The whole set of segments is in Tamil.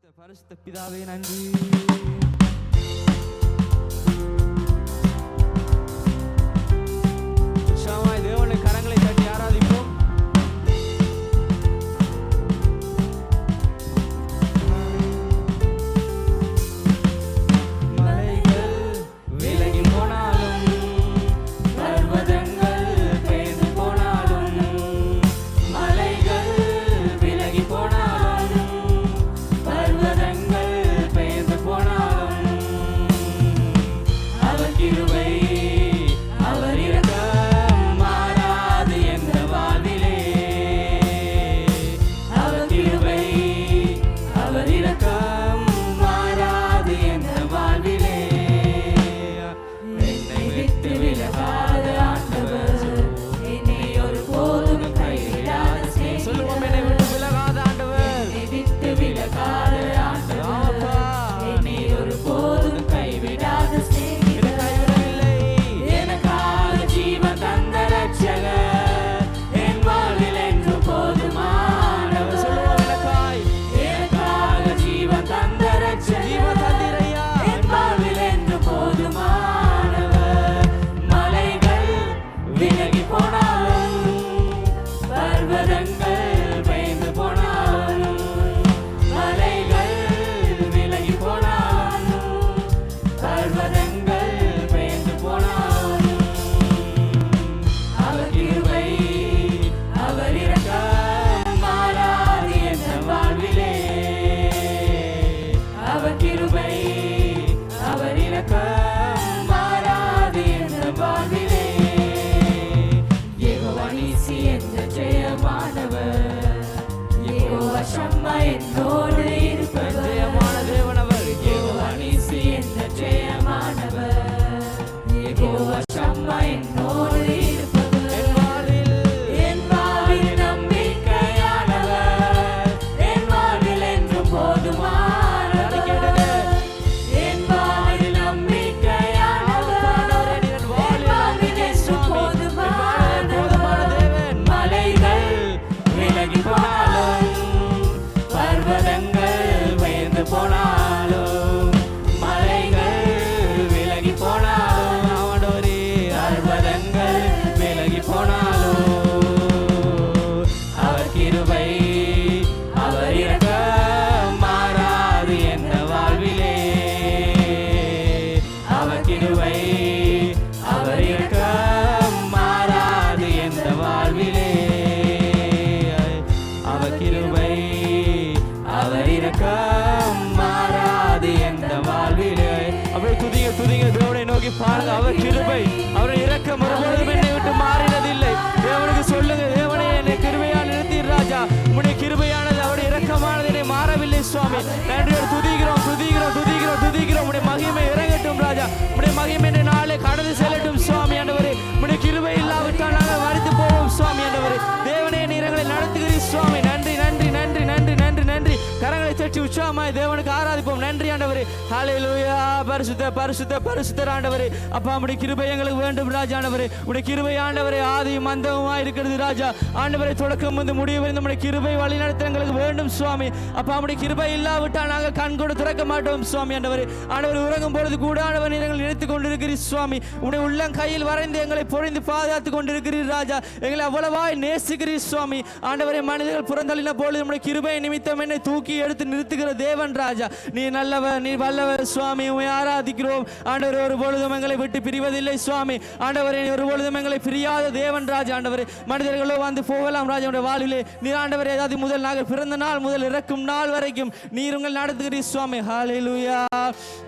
பரிசுத்த பிதாவே நன்றி. தேவனுடைய கரங்களை தட்டி ஆராதிப்போம். பாருங்க, அவர் கிருபை, அவருடைய இரக்கம் ஒருபொழுதும் என்னை விட்டு மாறினதில்லை. தேவனுக்கு சொல்லுங்க, தேவனே என்னை கிருபையால் நிறுத்தீர் ராஜா, உம்முடைய கிருபையானது அவருடைய இரக்கமானது என்னை மாறவில்லை சுவாமி. நன்றியோடு துதிக்கிறோம் துதிக்கிறோம் துதிக்கிறோம் துதிக்கிறோம். உம்முடைய மகிமை இறங்கட்டும் ராஜா, உம்முடைய மகிமை என்னை நாளை கடந்து செல்லட்டும் சுவாமி. ஆண்டவரே, உம்முடைய கிருபை இல்லாவிட்டால் நாங்கள் மறித்து போவோம் சுவாமி. ஆண்டவரே, தேவனே நீரங்களை நடத்துகிறீர் சுவாமி. நன்றி நன்றி நன்றி நன்றி நன்றி நன்றி. கரங்களை தட்டி உற்சாகமாய் தேவனுக்கு ஆராதிப்போம். நன்றி ஆண்டவரே. ஹல்லேலூயா. பரிசுத்த பரிசுத்த பரிசுத்தர் ஆண்டவரே. அப்பா, உம்முடைய கிருபை எங்களுக்கு வேண்டும் ராஜா. ஆண்டவரே, உம்முடைய கிருபை ஆண்டவரே ஆதியும் அந்தமுமாய் இருக்கிறது ராஜா. ஆண்டவரே, தொடக்கம் வந்து முடிவு வரை நம்முடைய கிருபை வழி நடத்த எங்களுக்கு வேண்டும் சுவாமி. அப்பா, உம்முடைய கிருபை இல்லாவிட்டால் நாங்கள் கண் கூட திறக்க மாட்டோம் சுவாமி. ஆண்டவரே, ஆண்டவர் உறங்கும் பொழுது கூட ஆண்டவர் நீங்கள் நினைத்துக் கொண்டிருக்கிறீர் சுவாமி. உம்முடைய உள்ளம் கையில் வரைந்து எங்களை பொழிந்து பாதுகாத்து கொண்டிருக்கிறீர் ராஜா. எங்களை அவ்வளவாய் நேசிக்கிறீர் சுவாமி. ஆண்டவரே, மனிதர்கள் புறந்தள்ளின பொழுது நம்முடைய கிருபை நிமித்தம் என்னை தூக்கி எடுத்து நிறுத்துகிற தேவன் ராஜா. நீ நல்லவர், நீ வல்லவர் சுவாமி. உம்மை ஆராதிக்கிறோம் ஆண்டவரே. ஒரு பொழுதும் எங்களை விட்டு பிரிவதில்லை சுவாமி. ஆண்டவரே, ஒரு பொழுதும் எங்களை பிரியாத தேவன் ராஜா. ஆண்டவரே, மனிதர்களோ வந்து போகலாம் ராஜா உடைய வாழ்விலே. நீர் ஆண்டவரே, ஏதாவது முதல் நாங்கள் பிறந்த நாள் முதல் இறக்கும் நாள் வரைக்கும் நீர் உங்கள் நடத்துகிறீர் சுவாமி. ஹல்லேலூயா.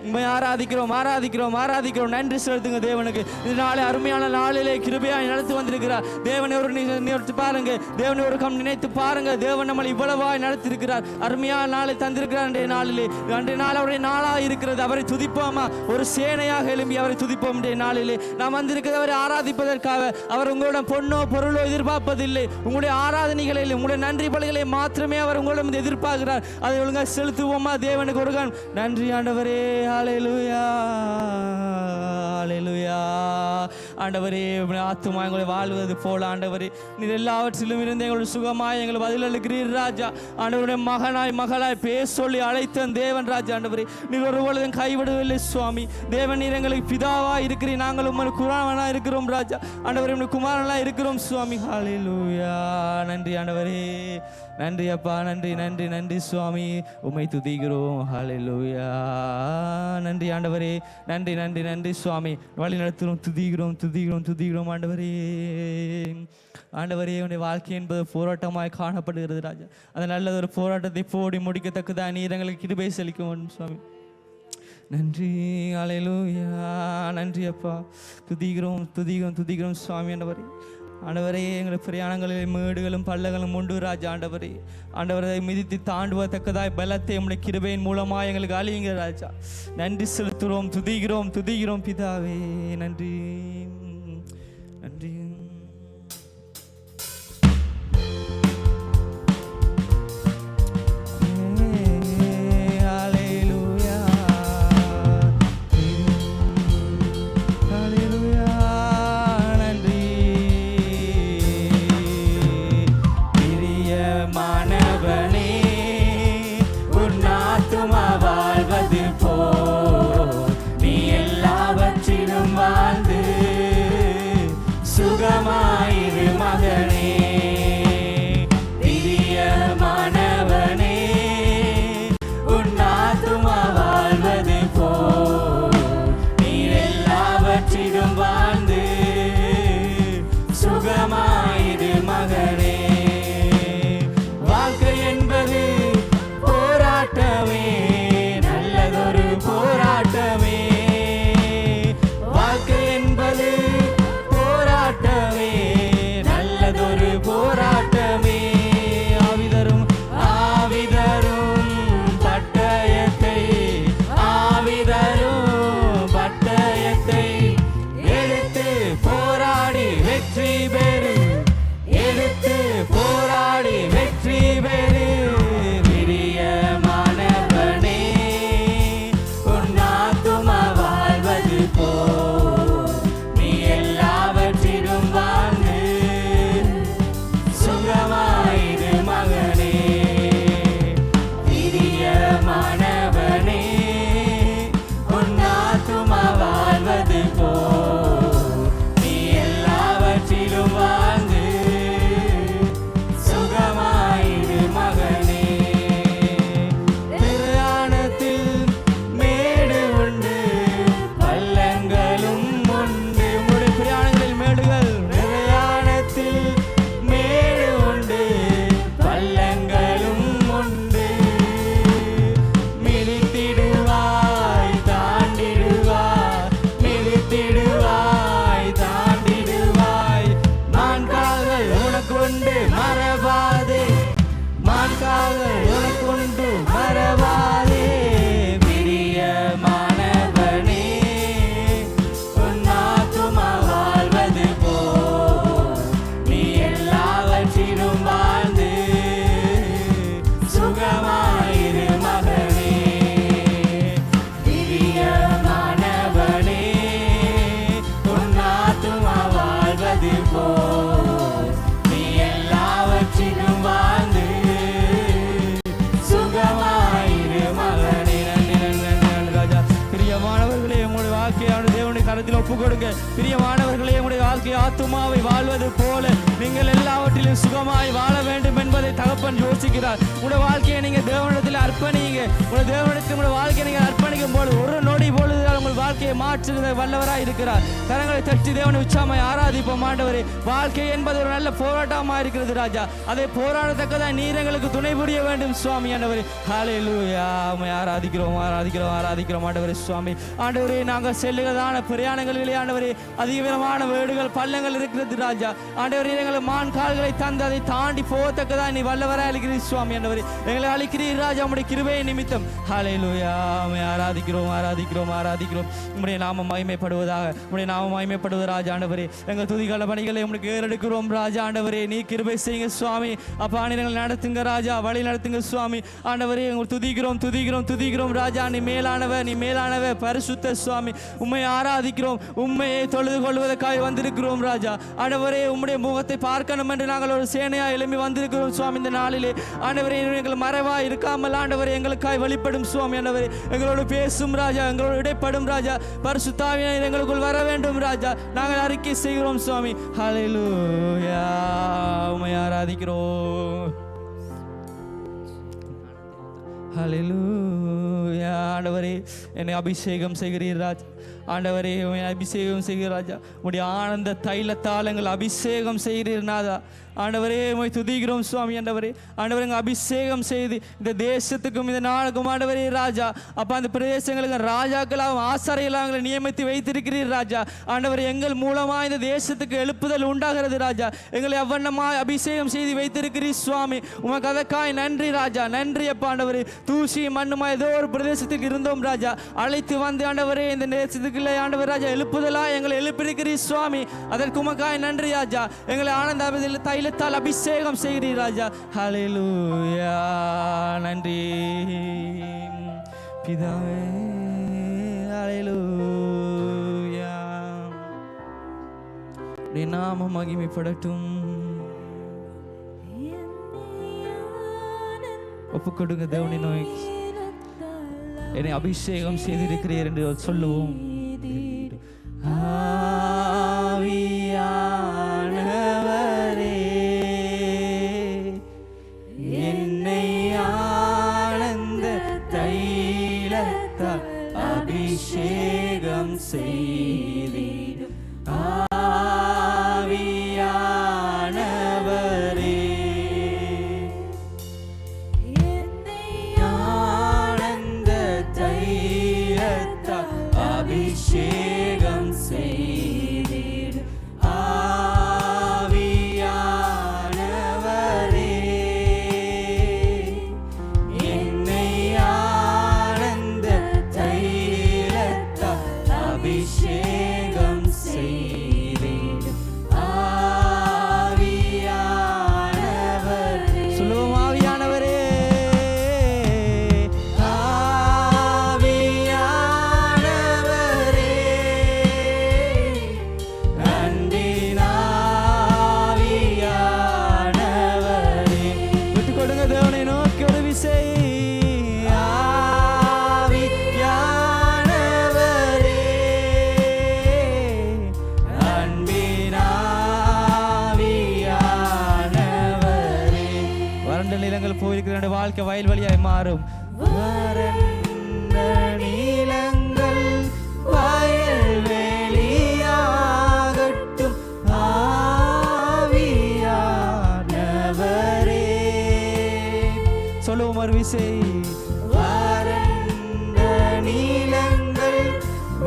உம்மை ஆராதிக்கிறோம் ஆராதிக்கிறோம் ஆராதிக்கிறோம். நன்றி செலுத்துங்க தேவனுக்கு. இந்த நாளை அருமையான நாளிலே கிருபையாய் நடத்தி வந்திருக்கிறார் தேவனை. ஒரு நினைத்து பாருங்க, தேவனை ஒரு கம் நினைத்து பாருங்க. தேவன் நம்மளை இவ்வளவாய் நடத்திருக்கிறார். அருமையான நாளை தந்திருக்கிறார். அன்றைய நாளிலே, அன்றைய நாள் அவருடைய அவருடைய நாளாக இருக்கிறது. அவரை துதிப்போமா? ஒரு சேனையாக எழும்பி அவரை துதிப்போம். நாளிலே நாம் வந்திருக்கிறது அவரை ஆராதிப்பதற்காக. அவர் உங்களிடம் பொன்னோ பொருளோ எதிர்பார்ப்பதில்லை. உங்களுடைய ஆராதனைகளில் உங்களுடைய நன்றி பலிகளை மாத்திரமே அவர் உங்களிடம் எதிர்பார்க்கிறார். அதை ஒழுங்காக செலுத்துவோமா தேவனுக்கு ஒரு கண். நன்றி ஆண்டவரே. ஹல்லேலூயா, ஹல்லேலூயா. ஆண்டவரே, ஆத்துமா எங்களை வாழ்வது போல ஆண்டவரே நீர் எல்லாவற்றிலும் இருந்து எங்களுடைய சுகமாய் எங்களை பதிலளிக்கிறீர் ராஜா. ஆண்டவருடைய மகனாய் மகளாய் பேர் சொல்லி அழைத்த தேவன் ராஜா. ஆண்டவரே நீர் ஒரு பொழுதும் கைவிடவில்லை சுவாமி. தேவன் நீர் எங்களுக்கு பிதாவா இருக்கிறீர். நாங்கள் உங்கள் குமாரனா இருக்கிறோம் ராஜா. ஆண்டவரே உங்கள் குமாரனா இருக்கிறோம் சுவாமி. ஹல்லேலூயா. நன்றி ஆண்டவரே, நன்றி அப்பா, நன்றி நன்றி நன்றி சுவாமி. உம்மை துதிக்கிறோம். ஹல்லேலூயா. நன்றி ஆண்டவரே, நன்றி நன்றி நன்றி சுவாமி. வழி நடத்துகிறோம், துதிக்கிறோம் துதிக்கிறோம் துதிக்கிறோம் ஆண்டவரே. ஆண்டவரே, உன்னுடைய வாழ்க்கை என்பது போராட்டமாய் காணப்படுகிறது ராஜா. அந்த நல்ல ஒரு போராட்டத்தை போடி முடிக்கத்தக்கதான் நீர் எங்களுக்கு கிருபை செலுத்தும் சுவாமி. நன்றி. ஹல்லேலூயா. நன்றி அப்பா. துதிக்கிறோம் துதிக்கிறோம் துதிக்கிறோம் சுவாமி. ஆண்டவரே, ஆண்டவரே எங்கள் பிரயாணங்களில் மேடுகளும் பள்ளங்களும் உண்டு ராஜா. ஆண்டவரே, ஆண்டவரை மிதித்து தாண்டுவதற்கதாய் பலத்தை உம்முடைய கிருபையின் மூலமாக எங்களுக்கு அழியுங்க ராஜா. நன்றி செலுத்துகிறோம், துதிக்கிறோம் துதிக்கிறோம் பிதாவே. நன்றி நன்றி. சுகமாயிரு மகனே, பிரியமானவனே, உன் ஆத்துமா வாழ்வது போல் நீர் எல்லாவற்றிலும் வாழ்ந்து சுகமாயிரு மகனே. வாழ்க்கை என்பது போராட்டமே, நல்லதொரு போராட்டமே. வாழ்க்கை என்பது நல்லதொரு போராட்டமே. ஆவிதரும் ஆவிதரும் பட்டயத்தை, ஆவிதரும் பட்டயத்தை எடுத்து போராடி வெற்றி பெறு, எடுத்து போராடி வெற்றி பெறு. பிரியமானவனே, உன் ஆத்துமா வாழ்வது போல் நீ எல்லாவற்றிலும் வாழ்ந்து சுகமாயிரு மகனே. பிரியமானவனே, உன் ஆத்துமா வாழ்வது போல் நீ எல்லாவற்றிலும் வாழ்ந்து சுகமாயிரு மகனே. பிரயாணத்தில் மேடு உண்டு, பள்ளங்களும் உண்டு. உங்களுடைய பிரயாணங்களில் மேடுகள், பிரயாணத்தில் மேடு உண்டு, பள்ளங்களும் உண்டு. மிதித்திடுவாய் தாண்டிடுவாய், மிதித்திடுவாய் தாண்டிடுவாய். மான்கால்கள் உனக்குண்டு மறவாதே, மான்கால்கள் உனக்குண்டு மறவாதே. பிரியமானவனே, உன் ஆத்துமா வாழ்வது போல் நீ எல்லாவற்றிலும் வாழ்ந்து சுகமாயிரு மகனே. பிரியமானவனே, உன் ஆத்துமா வாழ்வது போல் நீ எல்லாவற்றிலும் வாழ்ந்து சுகமாயிரு மகனே. ராஜா, பிரியமானவர்களே, உங்களுடைய வாழ்க்கையான தேவனுடைய கரத்தில் ஒப்புக் கொடுங்க. பிரியமானவர்களே, உங்களுடைய வாழ்க்கை ஆத்துமாவை வாழ்வது போல நீங்கள் எல்லாவற்றிலும் சுகமாய் வாழ வேண்டும் என்பதை தகப்பன் யோசிக்கிறார். உங்களுடைய வாழ்க்கையை நீங்கள் தேவனிடத்தில் அர்ப்பணிங்க. உங்களுடைய தேவனிடத்தில் உங்களுடைய வாழ்க்கையை நீங்கள் அர்ப்பணிக்கும் போது ஒரு நொடி பொழுதுதான் உங்கள் வாழ்க்கையை மாற்றுகிற வல்லவராய் இருக்கிறார். கரங்களை தட்டி தேவனை உச்சாமாய் ஆராதிப்போம். ஆண்டவரே, வாழ்க்கை என்பது ஒரு நல்ல போராட்டமாக இருக்கிறது ராஜா. அதை போராடத்தக்கதான் நீர் எங்களுக்கு துணை புரிய வேண்டும் சுவாமி. ஆண்டவரே, ஹல்லேலூயா. உம்மை ஆராதிக்கிறோம் ஆராதிக்கிறோம் ஆராதிக்கிறோம் ஆண்டவரே சுவாமி. ஆண்டவரே, நாங்கள் செல்லுகிறதான பிரயாணங்களிலே ஆண்டவரே அதிகமான வேடுகள் பள்ளங்கள் இருக்கிறது ராஜா. ஆண்டவரே, எங்களை மான் கால்களை தந்து அதை தாண்டி போகத்தக்கதான் நீ வல்லவராய் இருக்கிற வைத்திருக்கிறீர் சுவாமி ஆண்டவரே. எங்களை அழைக்கிறீர் ராஜா உம்முடைய கிருபையை நிமித்தம். ஹல்லேலூயா. உம்மை ஆராதிக்கிறோம் ஆராதிக்கிறோம் ஆராதிக்கிறோம். உம்முடைய நாமம் மகிமைப்படுவதாக. உம்முடைய நாமம் மகிமைப்படுவது ராஜா ஆண்டவரே. எங்கள் துதிகால பணிகளை உங்களுக்கு ஏறெடுக்கிறோம் ராஜா ஆண்டவரே. நீ கிருபை செய்யுங்க சுவாமி. அப்பா நீங்களை நடத்துங்க ராஜா, வழி நடத்துங்க சுவாமி ஆண்டவரே. உங்களுக்கு துதிக்கிறோம் துதிக்கிறோம் துதிக்கிறோம் ராஜா. நீ மேலானவர், நீ மேலானவர், பரிசுத்த சுவாமி. உம்மை ஆராதிக்கிறோம், உம்மையை தொழுது கொள்வதற்காக வந்திருக்கிறோம் ராஜா ஆண்டவரே. உம்முடைய முகத்தை பார்க்கணும் என்று நாங்கள் ஒரு சேனையா எழும்பி வந்திருக்கிறோம் சுவாமி இந்த நாளிலே ஆண்டவரே. எங்கள் மறைவா இருக்காமல் ஆண்டவரே எங்களுக்காய் வெளிப்படும் சுவாமி ஆண்டவரே. எங்களோடு பேசும் ராஜா, எங்களோடு இடைப்படும் ராஜா. பரிசுத்த ஆவியானவர் எங்களுக்குள் வர வேண்டும் ராஜா. நாங்கள் அறிக்கை செய்கிறோம் சுவாமி. ஹல்லேலூயா. உம்மை ஆராதிக்கிறோம். ஹல்லேலூயா. ஆண்டவரே என்னை அபிஷேகம் செய்கிறீர் ராஜா ஆண்டவரே. அபிஷேகம் செய்கிற ராஜா. உடைய ஆனந்த தைலத்தால் எங்கள் அபிஷேகம் செய்கிறீர் நாதா ஆண்டவரே. உம்மை துதிக்கிறோம் சுவாமி ஆண்டவரே. ஆண்டவரே எங்கள் அபிஷேகம் செய்து இந்த தேசத்துக்கும் இந்த நாளுக்கும் ஆண்டவரே ராஜா. அப்போ அந்த பிரதேசங்களுக்கு ராஜாக்களாகவும் ஆசாரியர்களாக நியமித்து வைத்திருக்கிறீர் ராஜா ஆண்டவரே. எங்கள் மூலமாக இந்த தேசத்துக்கு எழுப்புதல் உண்டாகிறது ராஜா. எங்களை அவ்வண்ணமாக அபிஷேகம் செய்து வைத்திருக்கிறீர் சுவாமி. உமக்கு அதற்காய் நன்றி ராஜா. நன்றி அப்பா ஆண்டவரே. தூசி மண்ணுமா ஏதோ ஒரு பிரதேசத்துக்கு இருந்தோம் ராஜா. அழைத்து வந்து ஆண்டவரே இந்த தேசத்துக்கு ஆண்டவர் ராஜா எழுப்புதலா எங்களை எழுப்பியிருக்கிறீர் சுவாமி. அதற்கு உமக்காய் நன்றி ராஜா. எங்களை ஆனந்த தைலத்தால் அபிஷேகம் செய்கிறீர் ராஜா. ஹல்லேலூயா. நன்றி பிதாவே. ஹல்லேலூயா. உம்முடைய நாமம் மகிமைப்படட்டும். ஒப்பு கொடுங்க தேவனை நோக்கி. என்னை அபிஷேகம் செய்திருக்கிறீர் என்று சொல்லுவோம். ஆவியானவரே என்னை ஆனந்த தைலத்தால் அபிஷேகம் செய்தீர். ஆவியானவரே என்னை ஆனந்த தைலத்தால் அபிஷேகம் செய்தீர். ஆவியானவரே என்னை ஆனந்த தைலத்தால் அபிஷேகம் செய்தீர். ஆவியானவரே சொல்லுவோம். ஆவியானவரே போயிருக்கிற வாழ்க்கை வயல்வெளியாய் மாறும். வறண்ட நீலங்கள் வயல்வெளியாகட்டும். ஆவியானவரே சொல்லுவோம் ஒரு விசை. வறண்ட நீலங்கள்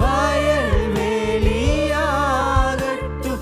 வயல்வெளியாகட்டும்.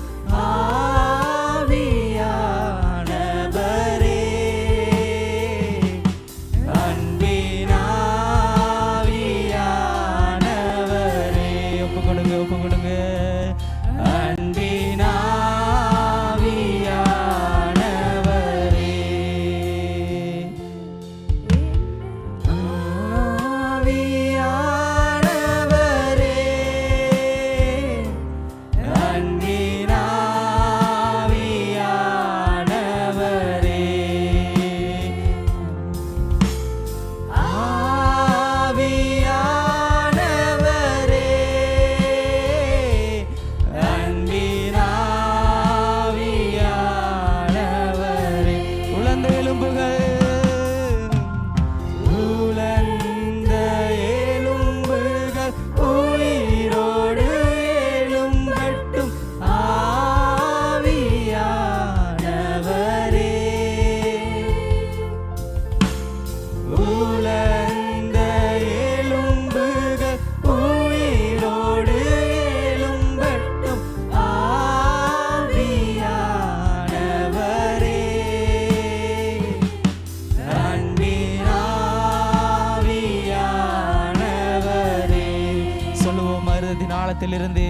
ஆழத்திலிருந்து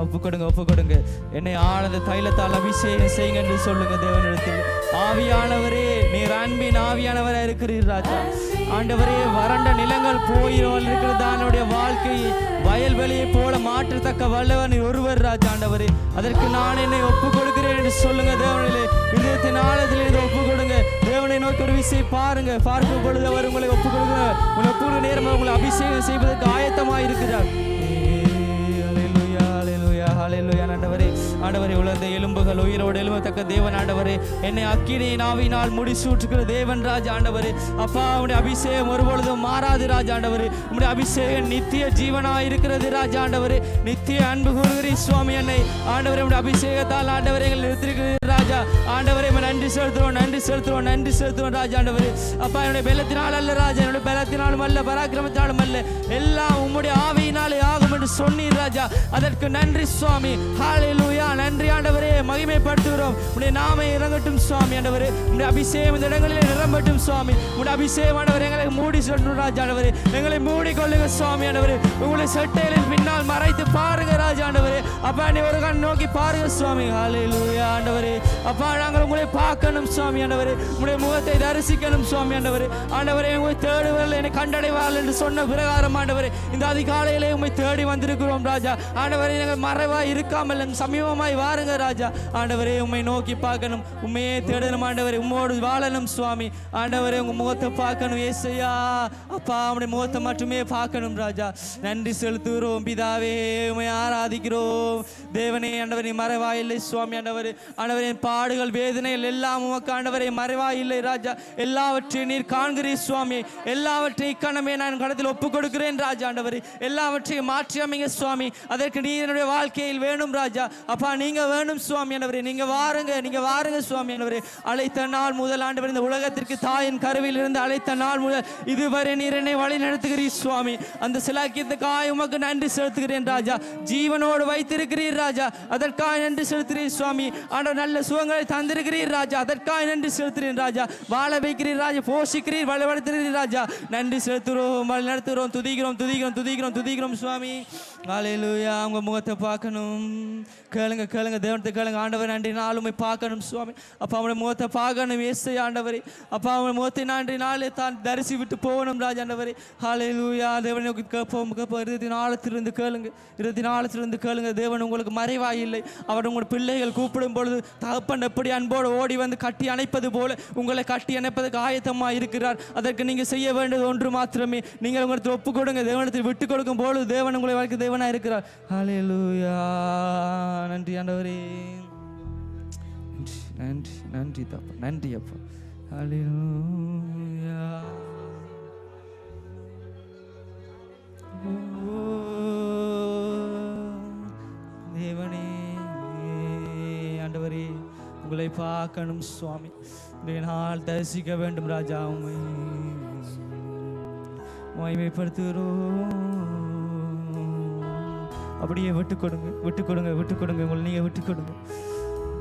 ஒப்பு கொடுங்க, ஒப்பு கொடுங்க. என்னை ஆனந்த தைலத்தால் அபிஷேகம் செய்யுங்க என்று சொல்லுங்க தேவனிடத்தில். ஆவியானவரே, நீர் அன்பின் ஆவியானவரா இருக்கிறீர் ராஜா. ஆண்டவரே, வறண்ட நிலங்கள் போயிரோல் இருக்கிறதானுடைய வாழ்க்கையை வயல்வெளியை போல மாற்றத்தக்க வல்லவர் நீர் ஒருவர் ராஜா. ஆண்டவரே, அதற்கு நான் என்னை ஒப்பு கொடுக்கிறேன் என்று சொல்லுங்க தேவனிலே. இதயத்தின் ஆழத்தில் இதை ஒப்பு கொடுங்க. தேவனை நோக்கி ஒரு விஷயம் பாருங்க. பார்க்கும் பொழுது அவர் உங்களை ஒப்பு கொடுங்க. உங்களை ஒப்பு கொடுக்க நேரம் உங்களை அபிஷேகம் செய்வதற்கு ஆயத்தமாக இருக்கிறார். ஆண்டவரே, உலர்ந்த எலும்புகள் உயிரோடு எழுமத்தக்க தேவன் ஆண்டவரே, என்னை அக்கினியின் ஆவியினால் முடிசூட்டுகிற தேவன் ராஜா. ஆண்டவரே, அப்பா, உடைய அபிஷேகம் ஒருபொழுதும் மாறாது ராஜா. ஆண்டவரே, உடைய அபிஷேகம் நித்திய ஜீவனாக இருக்கிறது ராஜா. ஆண்டவரே, நித்திய அன்பு கூறுகிறீர் சுவாமி. என்னை ஆண்டவரே உடைய அபிஷேகத்தால் ஆண்டவரே எங்கள் நிறுத்திருக்கிறீர் ராஜா. ஆண்டவரே, நன்றி செலுத்துறோம், நன்றி செலுத்துறோம், நன்றி செலுத்துறோம் ராஜா. ஆண்டவரே, அப்பா, என்னுடைய பலத்தினால் அல்ல ராஜா, என்னுடைய பலத்தினாலும் அல்ல, பராக்கிரமத்தினாலும் அல்ல, எல்லாம் உம்முடைய ஆவியினாலே ஆகும் என்று சொன்னீர் ராஜா. அதற்கு நன்றி சுவாமி. ஹல்லேலூயா. நன்றி ஆண்டவரே, மகிமைப்படுத்துகிறோம். உடைய நாமம் இறங்கட்டும் சுவாமி. ஆண்டவரே, உடைய அபிஷேகம் இந்த இடங்களில் நிரம்பட்டும் சுவாமி. உடைய அபிஷேகம் ஆண்டவரே எங்களை மூடி சொல்லணும் ராஜா. ஆண்டவரே, எங்களை மூடிக்கொள்ளுங்க சுவாமி. ஆண்டவரே, உங்களை சட்டைகளின் பின்னால் மறைத்து பாருங்க ராஜா. ஆண்டவரே, அப்பா, நீ ஒரு கண் நோக்கி பாருங்க சுவாமி. ஹல்லேலூயா. ஆண்டவரே, அப்பா, நாங்கள் உங்களை பார்க்கணும் சுவாமி. ஆண்டவரே, உடைய முகத்தை தரிசிக்கணும் சுவாமி. ஆண்டவரே, ஆண்டவரே, உங்களை தேடுவதில் என்னை கண்டடைவாள் என்று சொன்ன பிரகாரம் ஆண்டவரே, இந்த அதிகாலையிலே உண்மை தேடி வந்திருக்கிறோம் ராஜா. ஆண்டவரே, நாங்கள் மறைவாய் இருக்காமல் சமீபமாய் வாருங்க ராஜா. ஆண்டவரே, உம்மை நோக்கி பார்க்கணும், உண்மையே தேடணும் ஆண்டவரே, உம்மோடு வாழணும் சுவாமி. ஆண்டவரே, உங்க முகத்தை பார்க்கணும் ஏசையா. அப்பா, உடைய முகத்தை மட்டுமே பார்க்கணும் ராஜா. நன்றி செலுத்துகிறோம் பிதாவே, உம்மை ஆராதிக்கிறோம் தேவனே. ஆண்டவரே, மறைவா இல்லை சுவாமி. ஆண்டவரே, ஆண்டவரே, பாடுகள் வேதனைகள் எல்லாம் உமக்கு ஆண்டவரே மறைவா இல்லை ராஜா. எல்லாவற்றையும் நீர் காண்கிறீர் சுவாமி. எல்லாவற்றையும் இக்கணமே நான் கடத்தில் ஒப்புக் கொடுக்கிறேன் ராஜா. ஆண்டவரே, எல்லாவற்றையும் மாற்றி அமைங்க சுவாமி. அதற்கு நீர் என்னுடைய வாழ்க்கையில் வேணும் ராஜா. அப்பா, நீங்க வேணும் சுவாமி. ஆண்டவரே, நீங்க வாருங்க, நீங்க வாருங்க சுவாமி. ஆண்டவரே, அழைத்த நாள் முதல் ஆண்டவரே, இந்த உலகத்திற்கு தாயின் கருவில் இருந்து அழைத்த நாள் முதல் இதுவரை நீர் என்னை வழி நடத்துகிறீர் சுவாமி. அந்த சிலாக்கியத்துக்காக உமக்கு நன்றி செலுத்துகிறேன் ராஜா. ஜீவனோடு வைத்திருக்கிறீர் ராஜா, அதற்காக நன்றி செலுத்துகிறேன் சுவாமி. ஆண்டவர், நல்ல சுகங்களை தந்திருக்கிறீர் ராஜா, அதற்காக நன்றி செலுத்துகிறேன் ராஜா. வாழ வைக்கிறீர் ராஜா, போஷிக்கிறீர், வழிபடுத்துகிறீர் ராஜா. நன்றி செலுத்துகிறோம், வழி நடத்துகிறோம், துதிக்கிறோம், துதிக்கிறோம், துதிக்கிறோம், துதிக்கிறோம் சுவாமி. ஹல்லேலூயா. உங்க முகத்தை பார்க்கணும். கேளுங்க, கேளுங்க, தேவனத்தை கேளுங்க. ஆண்டவர், நன்றி நாளுமை பார்க்கணும் சுவாமி. அப்பா, அவனுடைய முகத்தை பார்க்கணும் ஏசை ஆண்டவரே. அப்பா, அவனுடைய முகத்தை நன்றி நாளே தான் தரிசி விட்டு போகணும் ராஜா. ஆண்டவரே, ஹல்லேலூயா. தேவனை கேட்போம், கேட்போம். 24 கேளுங்க, 24 கேளுங்க. தேவன் உங்களுக்கு மறைவாய் இல்லை. அவர் உங்கள் பிள்ளைகள் கூப்பிடும் பொழுது தகப்பன் எப்படி அன்போடு ஓடி வந்து கட்டி அணைப்பது போல உங்களை கட்டி அணைப்பதற்கு ஆயத்தமாக இருக்கிறார். அதற்கு நீங்கள் செய்ய வேண்டியது ஒன்று மாத்திரமே. நீங்கள் உங்களுக்கு ஒப்பு கொடுங்க. தேவனத்தில் விட்டு கொடுக்கும் பொழுது தேவன் உங்களை வாழ்க்கை தேவனாக இருக்கிறார். ஹல்லேலூயா. நன்றி ஆண்டவரே, நன்றி, நன்றி தப்பா, நன்றி அப்பா. ஹல்லேலூயா. தேவனே, ஆண்டவரே, உங்களை பார்க்கணும் சுவாமி. நாள் தரிசிக்க வேண்டும் ராஜா. உண்மை மகிமைப்படுத்துகிறோம். அப்படியே விட்டு கொடுங்க, விட்டு கொடுங்க, விட்டு கொடுங்க. உங்களை நீங்கள் விட்டு கொடுங்க.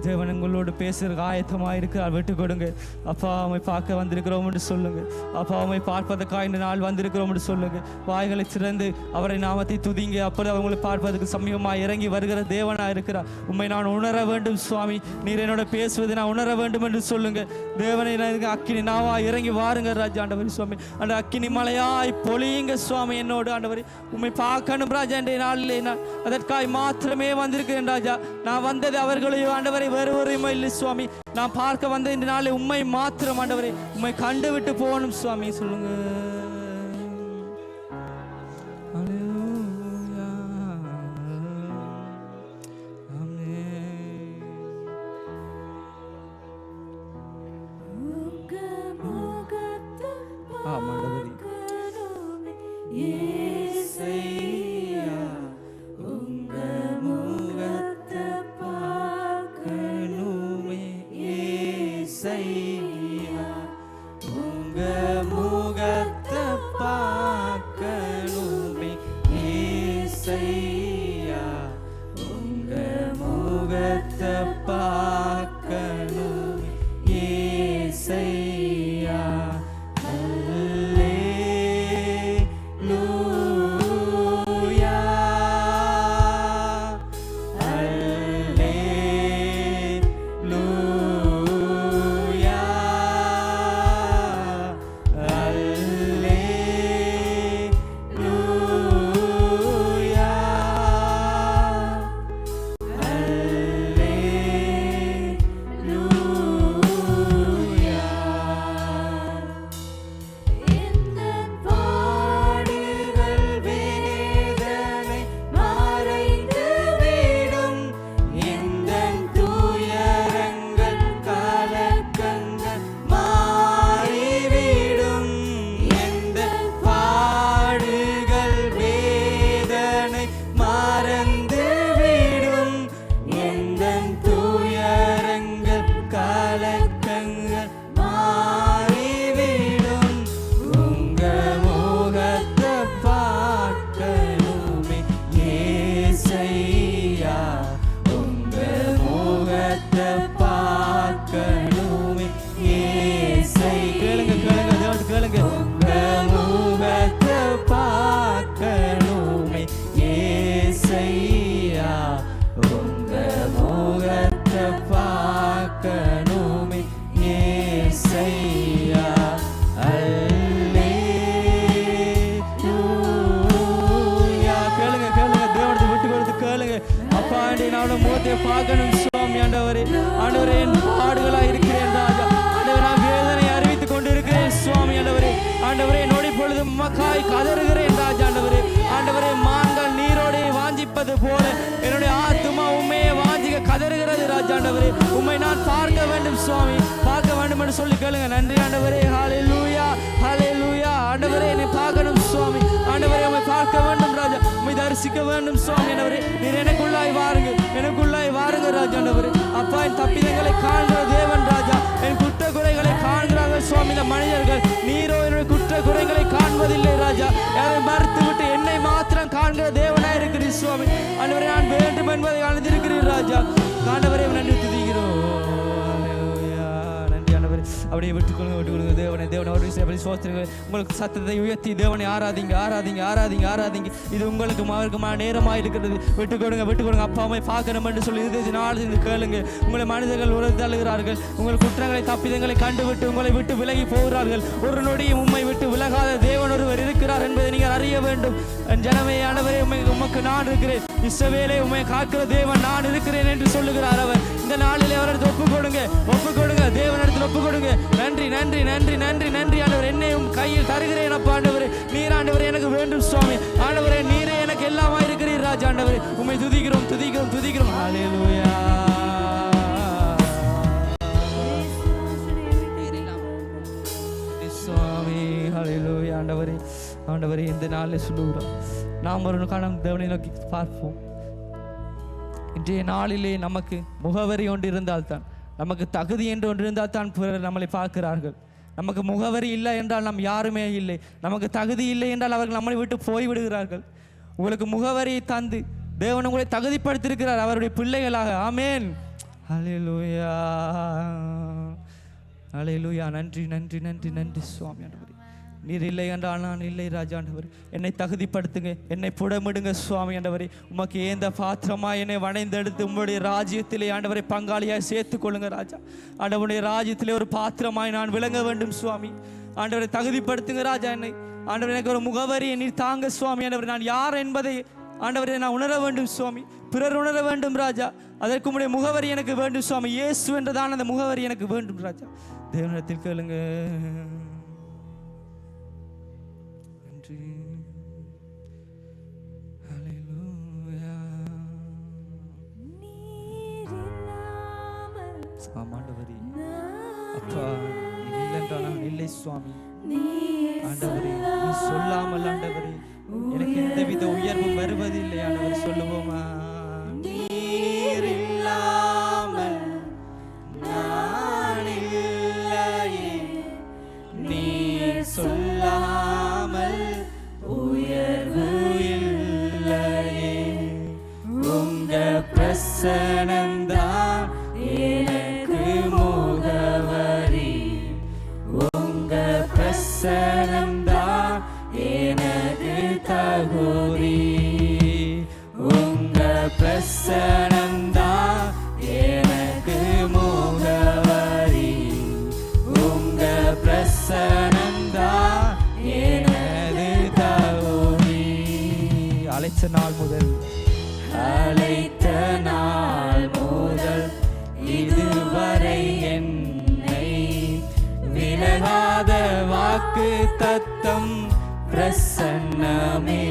தேவன் உங்களோடு பேசுறதுக்கு ஆயத்தமாக இருக்கிறார். விட்டு கொடுங்க. அப்பா, அவமை பார்க்க வந்திருக்கிறோம் என்று சொல்லுங்க. அப்பா, அவமை பார்ப்பதற்காக இந்த நாள் வந்திருக்கிறோம் என்று சொல்லுங்க. வாய்களை திறந்து அவரை நாமத்தை துதிங்க. அப்போது அவங்களை பார்ப்பதற்கு சமீபமாக இறங்கி வருகிற தேவனாக இருக்கிறார். உண்மை நான் உணர வேண்டும் சுவாமி. நீர் என்னோட பேசுவதை நான் உணர வேண்டும் என்று சொல்லுங்க. தேவனை அக்கினி நாவா இறங்கி வாருங்க ராஜா. ஆண்டவரே சுவாமி, அந்த அக்கினி மலையாய் பொழியுங்க சுவாமி என்னோடு. ஆண்டவரே, உண்மை பார்க்கணும் ராஜா. இன்றைய நாளிலே நான் அதற்காக மாத்திரமே வந்திருக்கிறேன் ராஜா. நான் வந்தது அவர்களையும் ஆண்டவரை வேறு ஒருமை இல்லை சுவாமி. நான் பார்க்க வந்த இந்த நாளை உண்மை மாத்திரம் ஆண்டவரே. உண்மை கண்டு விட்டு போகணும் சுவாமி. சொல்லுங்க. உங்க முகத்தை அப்பா நான் முகத்தை பார்க்கணும் சுவாமி. ஆண்டவரே ஆண்டவரே என் பாடுகளா இருக்கிறேன் ராஜா. ஆண்டவரே நான் வேதனை அறிவித்துக் கொண்டிருக்கிறேன் சுவாமி. ஆண்டவரே ஆண்டவரே நொடி பொழுது மக்காய் கதறுகிறேன் ராஜா. ஆண்டவரே ஆண்டவரே மான்கள் நீரோடே வாஞ்சிப்பது போல என்னுடைய ஆத்துமா உண்மையை வாஞ்சிக்க கதறுகிறது ராஜா. ஆண்டவரே உண்மை நான் பார்க்க வேண்டும் சுவாமி, பார்க்க வேண்டும் என்று சொல்லி கேளுங்க. நன்றி ஆண்டவரே. ஹல்லேலூயா ஹல்லேலூயா. ஆண்டவரே என்னை பார்க்கணும் சுவாமி. ஆண்டவரே உம்மை பார்க்க வேண்டும் ராஜா, உம்மை தரிசிக்க வேண்டும் சுவாமி. ஆண்டவரே நீர் எனக்குள்ளாய் வாருங்க, எனக்குள்ளாய் வாருங்க ராஜா. ஆண்டவரே அப்பா என் தப்பிதங்களை காண்கிற தேவன் ராஜா, என் குற்ற குறைகளை காண்கிறார்கள் சுவாமி இந்த மனிதர்கள். நீரோ என்னுடைய குற்ற குறைகளை காண்பதில்லை ராஜா. யாரை மறுத்து விட்டு என்னை மாத்திரம் காண்கிற தேவனாய் இருக்கிறீர் சுவாமி. ஆண்டவரே நான் வேண்டும் என்பதை அணிந்திருக்கிறீர் ராஜா. ஆண்டவரே நன்றி துதிக்கிறோம். அப்படியே விட்டுக்கொள்ளுங்க தேவனை. தேவனை ஒரு விஷயம் சோத்திரங்கள். உங்களுக்கு சத்தத்தை உயர்த்தி தேவனை ஆராதிங்க ஆராதிங்க ஆராதிங்க ஆராதிங்க. இது உங்களுக்கு அவருக்குமான நேரமாக இருக்கிறது. விட்டுக்கொடுங்க. அப்பாவை பார்க்கணும் என்று சொல்லி இது நாள் கேளுங்க. உங்களை மனிதர்கள் உறவு தள்ளுகிறார்கள். உங்கள் குற்றங்களை தப்பிதங்களை கண்டுவிட்டு உங்களை விட்டு விலகி போகிறார்கள். ஒரு நொடியும் உம்மை விட்டு விலகாத தேவன் ஒருவர் இருக்கிறார் என்பதை நீங்கள் அறிய வேண்டும். ஜனமே ஆண்டவரே உமக்கு நான் இருக்கிறேன், இஸ்ரவேலே உம்மை காக்கிற தேவன் நான் இருக்கிறேன் என்று சொல்லுகிறார் அவர். இந்த நாளில் அவரிடத்தில் ஒப்புக்கொடுங்க தேவனிடத்தில் ஒப்புக்கொடுங்க. நன்றி நன்றி நன்றி நன்றி நன்றி ஆண்டவர். என்னையும் கையில் தருகிறேன் அப்பா. ஆண்டவரே நீர் ஆண்டவரே எனக்கு வேண்டும் சுவாமி. ஆண்டவரே நீரே எனக்கு எல்லாமா இருக்கிறீர் ராஜா. ஆண்டவரே உம்மை துதிக்கிறோம் துதிக்கிறோம் துதிக்கிறோம். ஹல்லேலூயா சுவாமி. ஹல்லேலூயா. ஆண்டவரே ஆண்டவரே இந்த நாளில் சொல்லுகிறோம், நாம் ஒரு காலம் தேவனை நோக்கி பார்ப்போம். இன்றைய நாளிலே நமக்கு முகவரி ஒன்று இருந்தால்தான், நமக்கு தகுதி என்று ஒன்று இருந்தால் தான் பிறர் நம்மளை பார்க்கிறார்கள். நமக்கு முகவரி இல்லை என்றால் நாம் யாருமே இல்லை. நமக்கு தகுதி இல்லை என்றால் அவர்கள் நம்மளை விட்டு போய்விடுகிறார்கள். உங்களுக்கு முகவரியை தந்து தேவன் உங்களை தகுதிப்படுத்தியிருக்கிறார் அவருடைய பிள்ளைகளாக. ஆமேன். ஹல்லேலூயா ஹல்லேலூயா. நன்றி நன்றி நன்றி நன்றி சுவாமி. ஆண்டவரே நீர் இல்லை என்றால் நான் இல்லை ராஜா. ஆண்டவர் என்னை தகுதிப்படுத்துங்க, என்னை புடமிடுங்க சுவாமி. ஆண்டவரே உமக்கு ஏந்த பாத்திரமாய் என்னை வணைந்தெடுத்து உங்களுடைய ராஜ்யத்திலே ஆண்டவரை பங்காளியாய் சேர்த்து கொள்ளுங்க ராஜா. ஆண்டவருடைய ராஜ்யத்திலே ஒரு பாத்திரமாய் நான் விளங்க வேண்டும் சுவாமி. ஆண்டவரை தகுதிப்படுத்துங்க ராஜா. என்னை ஆண்டவர் எனக்கு ஒரு முகவரியை நீர் தாங்க சுவாமி. ஆண்டவர் நான் யார் என்பதை ஆண்டவரை நான் உணர வேண்டும் சுவாமி. பிறர் உணர வேண்டும் ராஜா. அதற்கு உடைய முகவரி எனக்கு வேண்டும் சுவாமி. இயேசு என்றதான அந்த முகவரி எனக்கு வேண்டும் ராஜா. தேவனிடத்தில் கேளுங்க. ஆண்டவரே அப்பா இல்லைன்றா நான் இல்லை சுவாமி. ஆண்டவரே நீ சொல்லாமல் ஆண்டவரே எனக்கு எந்தவித உயர்வும் வருவதில்லை. ஆண்டவர் சொல்லுவோமா, நீர் இல்லாமல் நான் இல்லையே, நீர் சொல்லாமல் உயர்வு இல்லையே, உங்க பிரசனம்தான் எனக்கு முகவரி, உங்க பிரசனம்தான் எனக்கு தகுதி, உங்க பிரசனம்தான் எனக்கு முகவரி, உங்க பிரசனம்தான் எனது தகுதி. அழைத்த நாள் முதல் இதுவரை என்னை விலகாத வாக்கு தத்தம் பிரசன்னமே,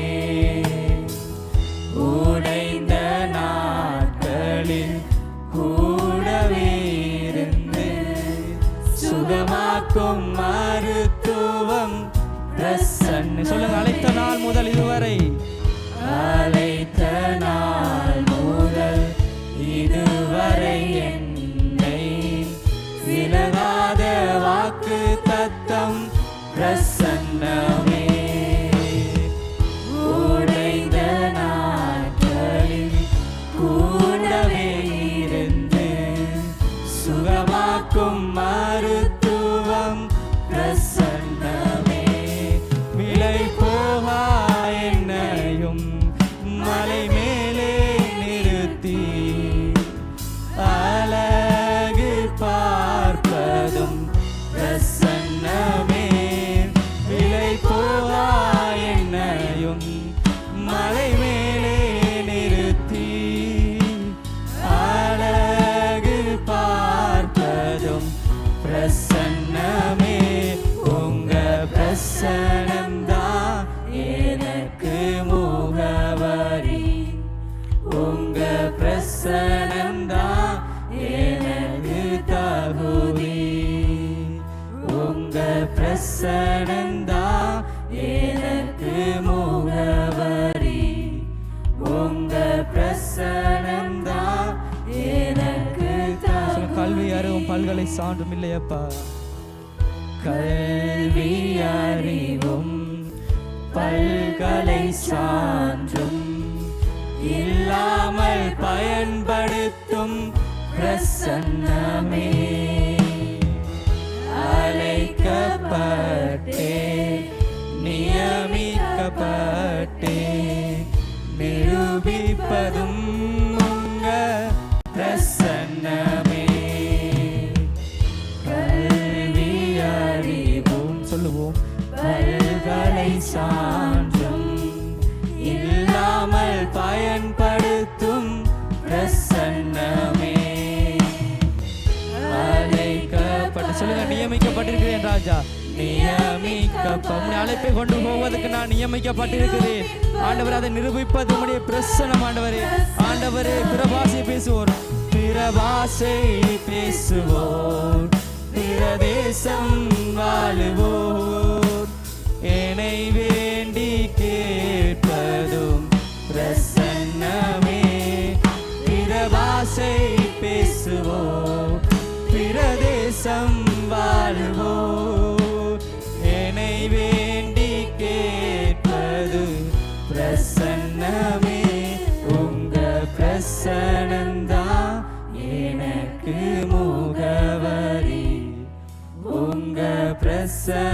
உடைந்த நாட்களில் கூடவே இருந்து சுகமாக்கும் மருத்துவம் பிரசன்ன. சொல்லுங்க, அழைத்த நாள் முதல் இதுவரை, அழைத்த நாள் முதல் இதுவரை என்னை விலகாத வாக்கு தத்தம் பிரசன்னமே, உடைந்த நாட்களில் கூடவே இருந்து சுகமாக்கும் மருத்துவம் பிரசன்னமே, விலை போகா என்னையும் மலை மேலே நிறுத்தி அழகு பார்ப்பதும் பிரசன்னமே, விலை போகா என்னையும் மலை மேலே நிறுத்தி பிரசனம்தான் எனக்கு தகுதி, உங்க பிரசனம்தான் எனக்கு முகவரி, உங்க பிரசனம்தான் எனக்கு தகுதி. கல்வி அறிவும் பல்கலை சான்றும் இல்லையப்பா, கல்வி அறிவும் பல்கலை சான்றும் இல்லாமல் பயன்படுத்தும் பிரசன்னமே, அழைக்கப்பட்டே நியமிக்கப்பட்டே நிரூபிப்பதும் உங்க பிரசன்னமே. கல்வி அறிவும் சொல்லுவோம் பல்கலை சான்றும் இல்லாமல் பயன்படுத்தும் பிரசன்னமே, அழைக்கப்பட்ட சொல்லுங்க நியமிக்கப்பட்டிருக்கிறேன் ராஜா, நியமிக்கப்பட்ட அழைப்பை கொண்டு போவதற்கு நான் நியமிக்கப்பட்டிருக்கிறேன் ஆண்டவர், அதை நிரூபிப்பது உம்முடைய பிரசன்னம் ஆண்டவரே. ஆண்டவரே பிரபாசை பேசுவோர், பிரபாசை பேசுவோர், பிரதேசம் வாழுவோர், என்னை வேண்டி கேட்பதும் பிரசன்னமே. பிரபாசை பேசுவோர், பிரதேசம் வாழுவோர், என்னை வேண்டி கேட்பது பிரசன்னமே. உங்க பிரசனம்தான் எனக்கு முகவரி, உங்க பிரசன்னம்